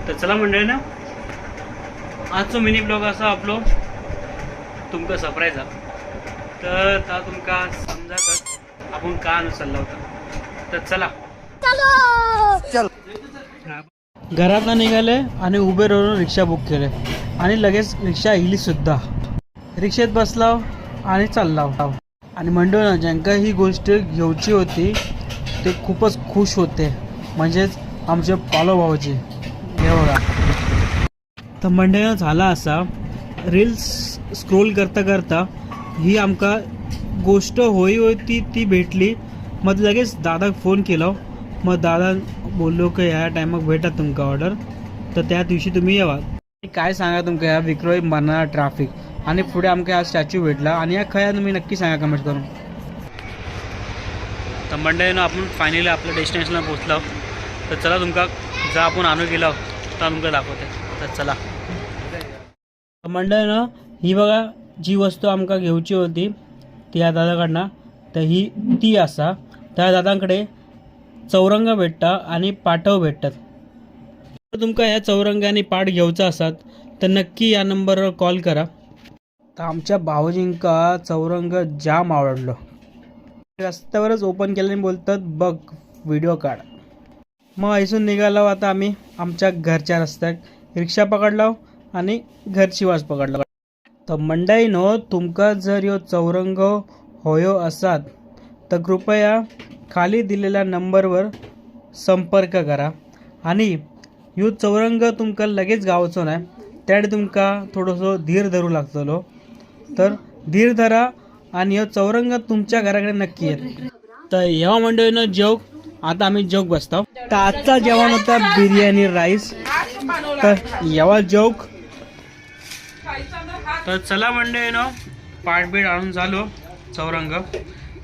तर चला मंडळी ना, आजचो मिनी ब्लॉग असा आपलो तुमका सरप्राईज हा. तर ता तुमका समजातच आपण का चालला होता. तर चला घरात निघाले आणि उबेरवरून रिक्षा बुक केले आणि लगेच रिक्षा येईल सुद्धा. रिक्षेत बसलाव आणि चाललाव. आणि मंडळ ज्यांका ही गोष्ट घेऊची होती ते खूपच खुश होते, म्हणजेच आमचे पालो भाऊजी. हे बघा. तर मंडळ झाला असा, रील्स स्क्रोल करता करता ही आमका गोष्ट होती ती भेटली. मग लगेच दादाक फोन केला. मग दादा बोललो की ह्या टायमाक भेटा तुमका ऑर्डर, तर त्या दिवशी तुम्ही यावा. काय सांगा तुमका ह्या विक्रोळी मरणारा ट्रॅफिक आणि पुढे आमका हा स्टॅच्यू भेटला. आणि या खया तुम्ही नक्की सांगा कमेंट करून. तर मंडळीनं आपण फायनली आपल्या डेस्टिनेशनला पोचलो. तर चला तुमका जा आपण आणू गेलो तर तुमका दाखवते. तर चला मंडळीनं ही बघा, जी वस्तू आमका घेऊची होती ती या दादाकडनं. तर ही ती असा, त्या दादांकडे चौरंग भेटता आणि पाटव भेटतात. तर तुमका ह्या चौरंग आणि पाट घेऊचा असतात तर नक्की या नंबरवर कॉल करा. तर आमच्या भाऊजींका चौरंग जाम आवडलो. रस्त्यावरच ओपन केल्याने बोलतात बघ व्हिडिओ काढ. मग ऐसून निघालो आता आम्ही आमच्या घरच्या रस्त्यात रिक्षा पकडलो आणि घरची वास पकडलो. तर मंडळीनो, तुमका जर यो चौरंग होयो असात तर कृपया खाली दिलेल्या नंबरवर संपर्क करा. आणि यो चौरंग तुमका लगेच गावचो नाही, त्यासाठी तुमका थोडंसं धीर धरू लागतलो. तर धीर धरा आणि यो चौरंग तुमच्या घराकडे नक्की येत. तर ह्या मंडळीनं जोग आता आम्ही जोग बसतो. तर आजचा जेवण होता बिर्याणी राईस. तर यावा जोग. तर चला मंडळीनं, पाठबीट आणून झालो चौरंग.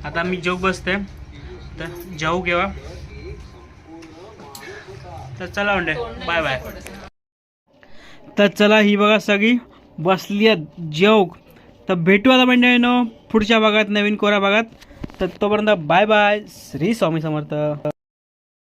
आता मी जोग बसते तर जाऊ केव्हा. तर चला मंडळी, बाय बाय. तर चला ही बघा सगळी बसली आहेत जोग. तर भेटू आता मंडळीनं पुढच्या भागात, नवीन कोरा भागात. तर तोपर्यंत बाय बाय. श्री स्वामी समर्थ.